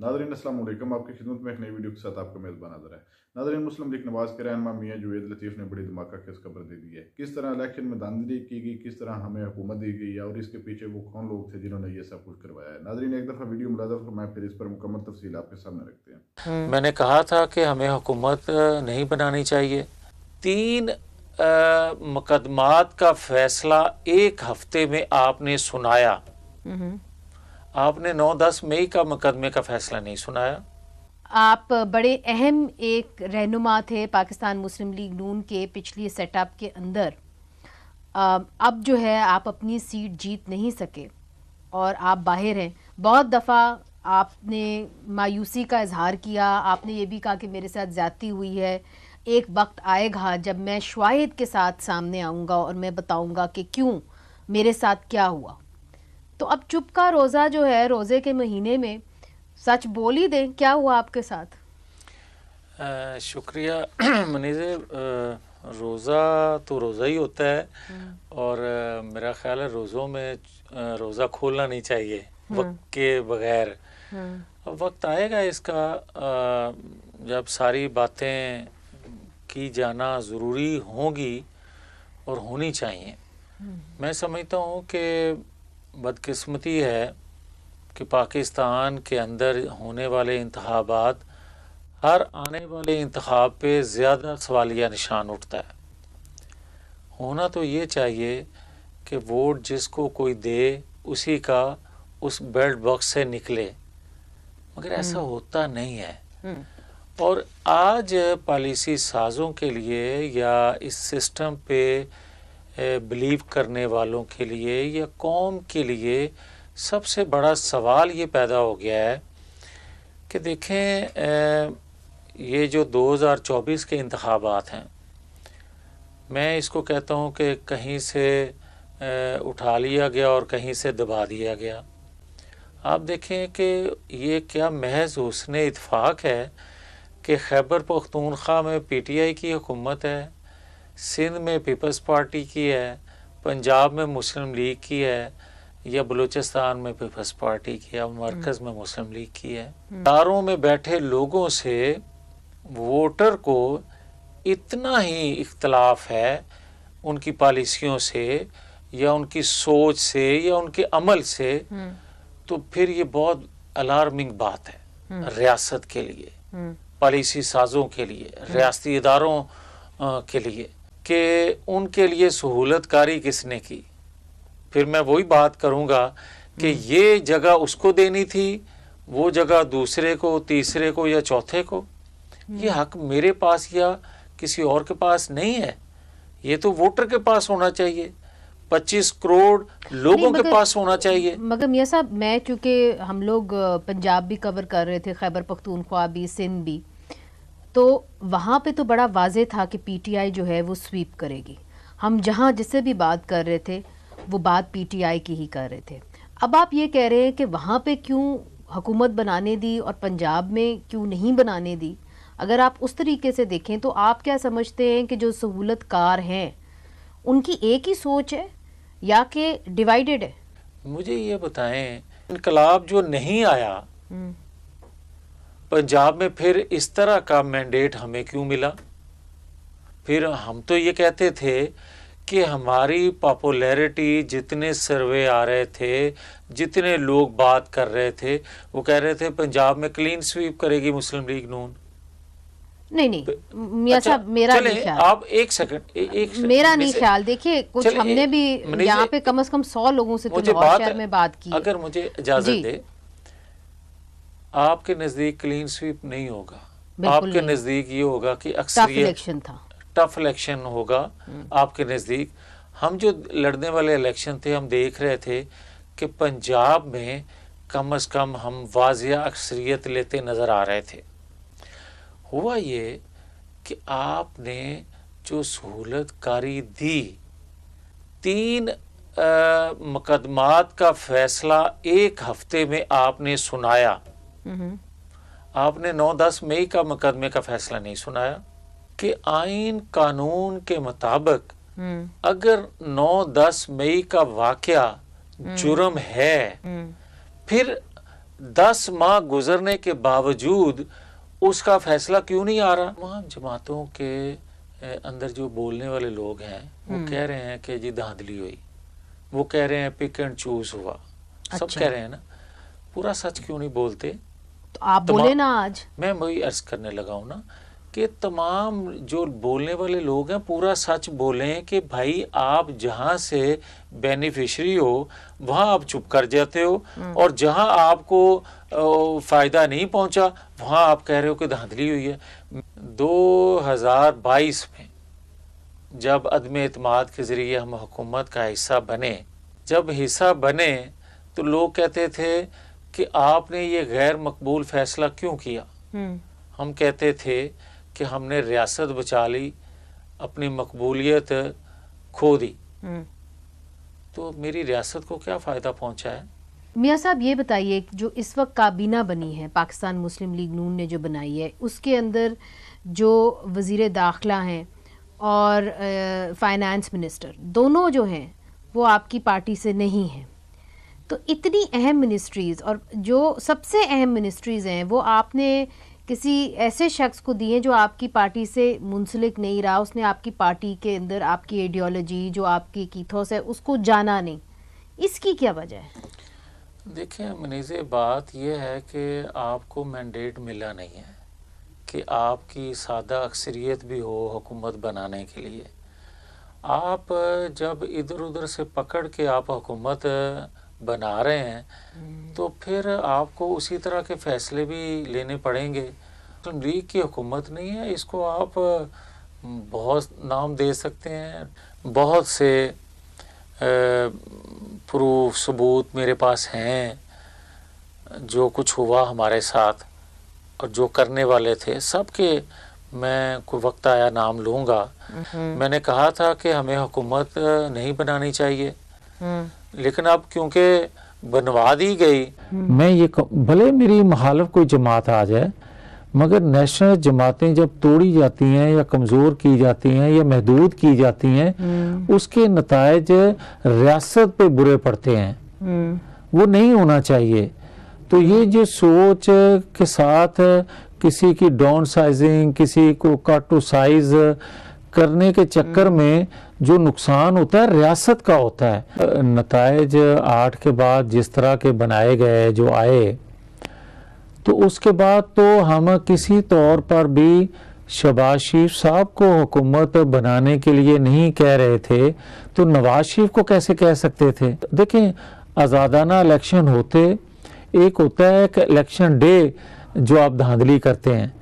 नाज़रीन अस्सलाम वालेकुम, आपकी खिदमत में एक नई वीडियो के साथ आपका मेज़बान हाज़िर है। नाज़रीन, मुस्लिम लीग नवाज के रहनुमा मियां जुवैद लतीफ़ ने बड़ी धमाका खेज़ खबर दे दी है। किस तरह इलेक्शन में धांधली की गई, किस तरह हमें हुकूमत दी गई और इसके पीछे वो कौन लोग थे जिन्होंने ये सब कुछ करवाया है। नाज़रीन, एक दफ़ा वीडियो मुलाज़ा फरमाएं, फिर इस पर मुकम्मल तफसील आपके सामने रखते हैं। मैंने कहा था कि हमें हुकूमत नहीं बनानी चाहिए। 3 मुकदमात का फैसला एक हफ्ते में आपने सुनाया। आपने 9-10 मई का मुकदमे का फैसला नहीं सुनाया। आप बड़े अहम एक रहनुमा थे पाकिस्तान मुस्लिम लीग नून के पिछली सेटअप के अंदर। अब जो है आप अपनी सीट जीत नहीं सके और आप बाहर हैं। बहुत दफ़ा आपने मायूसी का इजहार किया, आपने ये भी कहा कि मेरे साथ ज़्यादती हुई है। एक वक्त आएगा जब मैं शवाहिद के साथ सामने आऊँगा और मैं बताऊँगा कि क्यों मेरे साथ क्या हुआ। तो अब चुप का रोज़ा जो है, रोज़े के महीने में सच बोल ही दें, क्या हुआ आपके साथ? शुक्रिया मनीज़े। रोज़ा तो रोज़ा ही होता है और मेरा ख्याल है रोज़ों में रोज़ा खोलना नहीं चाहिए वक्त के बगैर। वक्त आएगा इसका जब सारी बातें की जाना ज़रूरी होंगी और होनी चाहिए। मैं समझता हूँ कि बदकिस्मती है कि पाकिस्तान के अंदर होने वाले इंतखाबात, हर आने वाले इंतखाब पे ज़्यादा सवालिया निशान उठता है। होना तो ये चाहिए कि वोट जिसको कोई दे उसी का उस बैलेट बॉक्स से निकले, मगर ऐसा होता नहीं है। और आज पॉलिसी साज़ों के लिए या इस सिस्टम पे बिलीव करने वालों के लिए या कौम के लिए सबसे बड़ा सवाल ये पैदा हो गया है कि देखें, ये जो 2024 के इंतखाबात हैं, मैं इसको कहता हूँ कि कहीं से उठा लिया गया और कहीं से दबा दिया गया। आप देखें कि ये क्या महज हुस्ने इत्फाक है कि खैबर पख्तूनख्वा में PTI की हुकूमत है, सिंध में पीपल्स पार्टी की है, पंजाब में मुस्लिम लीग की है, या बलूचिस्तान में पीपल्स पार्टी की है, मरकज़ में मुस्लिम लीग की है। दारों में बैठे लोगों से वोटर को इतना ही इख्तलाफ है उनकी पॉलिसियों से या उनकी सोच से या उनके अमल से, तो फिर ये बहुत अलार्मिंग बात है रियासत के लिए, पॉलिसी साजों के लिए, रियासती इदारों के लिए, कि उनके लिए सहूलत कारी किसने की। फिर मैं वही बात करूँगा कि ये जगह उसको देनी थी, वो जगह दूसरे को, तीसरे को या चौथे को। ये हक मेरे पास या किसी और के पास नहीं है, ये तो वोटर के पास होना चाहिए, 25 करोड़ लोगों के पास होना चाहिए। मगर मियां साहब, मैं क्योंकि हम लोग पंजाब भी कवर कर रहे थे, खैबर पख्तूनख्वा भी, सिंध भी, तो वहाँ पे तो बड़ा वाज़ेह था कि PTI जो है वो स्वीप करेगी। हम जहाँ जिससे भी बात कर रहे थे वो बात PTI की ही कर रहे थे। अब आप ये कह रहे हैं कि वहाँ पे क्यों हुकूमत बनाने दी और पंजाब में क्यों नहीं बनाने दी। अगर आप उस तरीके से देखें तो आप क्या समझते हैं कि जो सहूलतकार हैं उनकी एक ही सोच है या कि डिवाइडेड है? मुझे ये बताएं, इनकलाब जो नहीं आया पंजाब में, फिर इस तरह का मैंडेट हमें क्यों मिला? फिर हम तो ये कहते थे कि हमारी पॉपुलैरिटी, जितने सर्वे आ रहे थे, जितने लोग बात कर रहे थे, वो कह रहे थे पंजाब में क्लीन स्वीप करेगी मुस्लिम लीग नून। नहीं मियां साहब, मेरा नहीं ख्याल। आप एक सेकंड मेरा नहीं ख्याल। देखिए, कुछ हमने भी यहाँ पे कम से कम 100 लोगों से लाहौर शहर में बात की। अगर मुझे इजाजत दे, आपके नजदीक क्लीन स्वीप नहीं होगा, आपके नजदीक ये होगा कि अक्सरियत टफ इलेक्शन होगा आपके नज़दीक। हम जो लड़ने वाले इलेक्शन थे, हम देख रहे थे कि पंजाब में कम से कम हम वाज़िया अक्सरियत लेते नज़र आ रहे थे। हुआ ये कि आपने जो सहूलत कारी दी, 3 मुकदमात का फैसला एक हफ्ते में आपने सुनाया। आपने 9-10 मई का मुकदमे का फैसला नहीं सुनाया कि आइन कानून के मुताबिक अगर 9-10 मई का वाकया जुर्म है, फिर 10 माह गुजरने के बावजूद उसका फैसला क्यों नहीं आ रहा? तमाम जमातों के अंदर जो बोलने वाले लोग हैं वो कह रहे हैं कि जी धांधली हुई, वो कह रहे हैं पिक एंड चूज हुआ, सब कह रहे हैं ना, पूरा सच क्यों नहीं बोलते? तो आप बोले ना आज। मैं वही अर्ज करने लगा हूं ना कि तमाम जो बोलने वाले लोग हैं पूरा सच बोलें कि भाई आप जहां से बेनिफिशरी हो वहां आप चुप कर जाते हो, और जहां आपको फायदा नहीं पहुंचा वहां आप कह रहे हो कि धांधली हुई है। 2022 में जब अदम एतमाद के जरिए हम हुकूमत का हिस्सा बने, जब हिस्सा बने तो लोग कहते थे कि आपने ये गैर मकबूल फैसला क्यों किया? हम कहते थे कि हमने रियासत बचा ली, अपनी मकबूलियत खो दी, तो मेरी रियासत को क्या फ़ायदा पहुंचा है? मियाँ साहब ये बताइए, जो इस वक्त काबीना बनी है पाकिस्तान मुस्लिम लीग नून ने जो बनाई है, उसके अंदर जो वज़ीर दाखिला हैं और फाइनेंस मिनिस्टर दोनों जो हैं वो आपकी पार्टी से नहीं हैं, तो इतनी अहम मिनिस्ट्रीज़ और जो सबसे अहम मिनिस्ट्रीज़ हैं वो आपने किसी ऐसे शख्स को दी है जो आपकी पार्टी से मुंसलिक नहीं रहा, उसने आपकी पार्टी के अंदर आपकी आइडियोलॉजी जो आपकी कीथोस है उसको जाना नहीं, इसकी क्या वजह है? देखिए मनीज़े, बात यह है कि आपको मैंडेट मिला नहीं है कि आपकी सादा अक्सरियत भी हो हुकूमत बनाने के लिए। आप जब इधर उधर से पकड़ के आप हुकूमत बना रहे हैं तो फिर आपको उसी तरह के फैसले भी लेने पड़ेंगे। तो लीग की हुकूमत नहीं है, इसको आप बहुत नाम दे सकते हैं, बहुत से प्रूफ सबूत मेरे पास हैं, जो कुछ हुआ हमारे साथ और जो करने वाले थे सबके मैं कोई वक्त आया नाम लूँगा। मैंने कहा था कि हमें हुकूमत नहीं बनानी चाहिए, लेकिन अब क्योंकि बनवा दी गई, मैं ये भले मेरी मुखालिफ कोई जमात आ जाए, मगर नेशनल जमातें जब तोड़ी जाती हैं या कमज़ोर की जाती हैं या महदूद की जाती हैं, उसके नतायज रियासत पे बुरे पड़ते हैं, वो नहीं होना चाहिए। तो ये जो सोच के साथ किसी की डाउन साइजिंग, किसी को कट टू साइज करने के चक्कर में जो नुकसान होता है रियासत का होता है। नतायज 8 के बाद जिस तरह के बनाए गए जो आए, तो उसके बाद तो हम किसी तौर पर भी शहबाज शरीफ साहब को हुकूमत बनाने के लिए नहीं कह रहे थे, तो नवाज शरीफ को कैसे कह सकते थे? देखें, आज़ादाना इलेक्शन होते, एक होता है कि इलेक्शन डे जो आप धांधली करते हैं,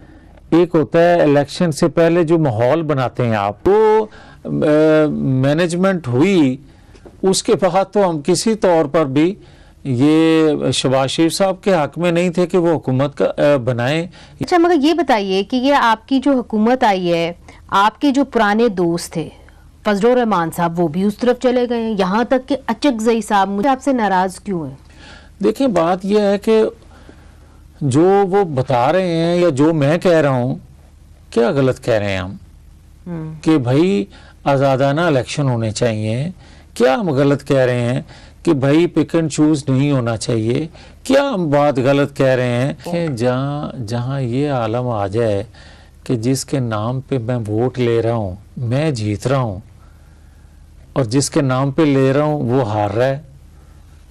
एक होता है इलेक्शन से पहले जो माहौल बनाते हैं आप, तो मैनेजमेंट हुई, उसके बाद तो हम किसी तौर पर भी ये शहबाज शरीफ साहब के हक में नहीं थे कि वो हुकूमत का बनाएं। अच्छा, मगर ये बताइए कि ये आपकी जो हुकूमत आई है, आपके जो पुराने दोस्त थे फजलुर रहमान साहब वो भी उस तरफ चले गए हैं, यहाँ तक कि अचकज़ई साहब मुझे आपसे नाराज क्यों है? देखिए, बात यह है कि जो वो बता रहे हैं या जो मैं कह रहा हूँ, क्या गलत कह रहे हैं हम कि भाई आज़ादाना इलेक्शन होने चाहिए? क्या हम गलत कह रहे हैं कि भाई पिक एंड चूज नहीं होना चाहिए? क्या हम बात गलत कह रहे हैं कि जहाँ ये आलम आ जाए कि जिसके नाम पे मैं वोट ले रहा हूँ मैं जीत रहा हूँ, और जिसके नाम पे ले रहा हूँ वो हार रहा है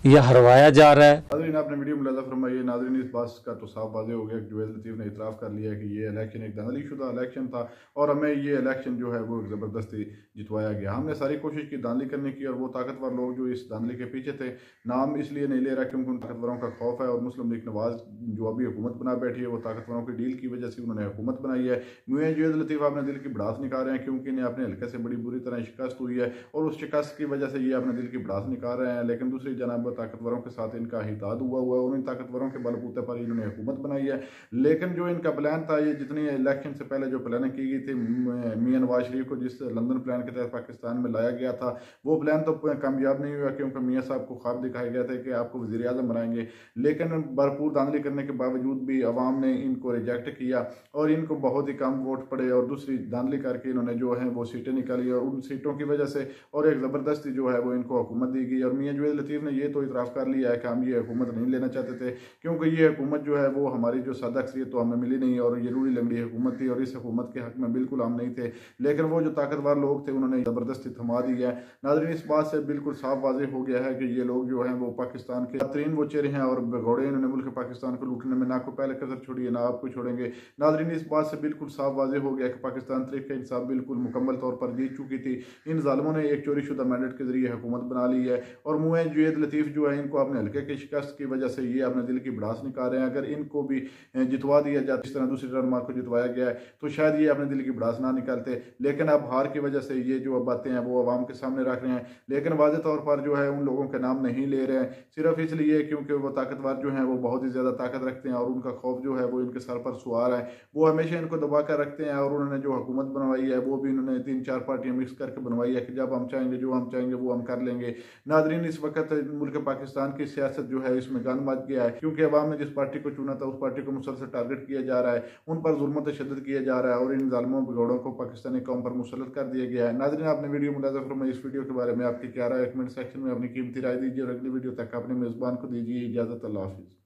या हरवाया जा रहा है। नाज़रीन, आपने वीडियो मुलाज़ा फरमाइए। नाज़रीन, इस बात का तो साफ वाज़ेह हो गया कि जुवैद लतीफ़ ने इतराफ़ कर लिया कि ये इलेक्शन एक धांधली शुदा इलेक्शन था और हमें ये इलेक्शन जो है वो ज़बरदस्ती जितवाया गया। हमने सारी कोशिश की धांधली करने की, और वो ताकतवर लोग जो इस धांधली के पीछे थे, नाम इसलिए नहीं ले रहा क्योंकि उन ताकतवरों का खौफ है, और मुस्लिम लीग नवाज जो अभी हुकूमत बना बैठी है वो ताकतवरों की डील की वजह से उन्होंने हुकूमत बनाई है। यूँ जुवैद लतीफ़ अपने दिल की भड़ास निकाल रहे हैं क्योंकि इन्हें अपने हल्के से बड़ी बुरी तरह शिकस्त हुई है, और उस शिकस्त की वजह से ये अपने दिल की भड़ास निकाल रहे हैं। लेकिन दूसरी जनाब ताकतवरों के साथ इनका हिताद हुआ और इन ताकतवरों के बलबूते पर इन्होंने हुकूमत बनाई है। लेकिन जो इनका प्लान था, ये जितनी इलेक्शन से पहले जो प्लानिंग की गई थी मियां नवाज शरीफ को जिस लंदन प्लान के तहत पाकिस्तान में लाया गया था, वो प्लान तो कामयाब नहीं हुआ क्योंकि मियां साहब को ख्वाब दिखाया गया था कि आपको वज़ीर आज़म बनाएंगे। लेकिन भरपूर धांधली करने के बावजूद भी अवाम ने इनको रिजेक्ट किया और इनको बहुत ही कम वोट पड़े, और दूसरी धांधली करके इन्होंने जो है वो सीटें निकाली, और उन सीटों की वजह से और एक ज़बरदस्ती जो है वो इनको हुकूमत दी गई। और मियां जुवैद लतीफ़ ने ये तो तो इतराफ़ कर लिया है कि हम ये हुकूमत नहीं लेना चाहते थे, क्योंकि ये हुकूमत जो है वो हमारी जो सादा अक्सरियत तो हमें मिली नहीं और ये रूढ़ी लंगड़ी हुकूमत थी और इस हुकूमत के हक में बिल्कुल हम नहीं थे। लेकिन वो जो ताकतवर लोग थे उन्होंने ज़बरदस्ती थमा दी है। नाज़रीन, इस बात से बिल्कुल साफ वाज़ेह हो गया है कि ये लोग जो हैं वो पाकिस्तान के बेहतरीन वो चेहरे हैं और भगोड़े इन्होंने मुल्क पाकिस्तान को लूटने में ना को पहले कसर छोड़ी है ना आपको छोड़ेंगे। नाज़रीन, इस बात से बिल्कुल साफ वाज़ेह हो गया कि पाकिस्तान तहरीक इंसाफ बिल्कुल मुकम्मल तौर पर जीत चुकी थी। इन ज़ालिमों ने एक चोरी शुदा मैंडेट के जरिए हुकूमत बना ली है और मुए जुवैद लतीफ़ जो है इनको अपने हल्के की शिकस्त की वजह से ये अपने दिल की भड़ास निकाल रहे हैं। अगर इनको भी जितवा दिया जाता इस तरह दूसरी रहनुमा को जितवाया गया है तो शायद ये अपने दिल की भड़ास ना निकालते, लेकिन अब हार की वजह से ये जो बातें हैं वो आवाम के सामने रख रहे हैं, लेकिन वाज़ेह तौर पर जो है उन लोगों के नाम नहीं ले रहे हैं, सिर्फ इसलिए क्योंकि वो ताकतवर जो हैं वो बहुत ही ज़्यादा ताकत रखते हैं और उनका खौफ जो है वो इनके सर पर सवार है। वो हमेशा इनको दबा कर रखते हैं और उन्होंने जो हुकूमत बनवाई है वो भी उन्होंने 3-4 पार्टियां मिक्स करके बनवाई है कि जब हम चाहेंगे जो हम चाहेंगे वो हम कर लेंगे। नाज़रीन, इस वक्त मुल्क पाकिस्तान की सियासत जो है इसमें गंद मच गया है, क्योंकि अवाम ने जिस पार्टी को चुना था उस पार्टी को मुसलसल टारगेट किया जा रहा है, उन पर जुल्म तशद्दुद किया जा रहा है और इन ज़ालिमों भगौड़ों को पाकिस्तानी कौम पर मुसल्लत कर दिया गया है। नाज़रीन, आपने वीडियो मुलाज़ा फरमाई, इस वीडियो के बारे में आपकी क्या राय है? कमेंट सेक्शन में अपनी कीमती राय दीजिए और अगली वीडियो तक अपने मेज़बान को दीजिए इजाज़त। अल्लाह हाफ़िज़।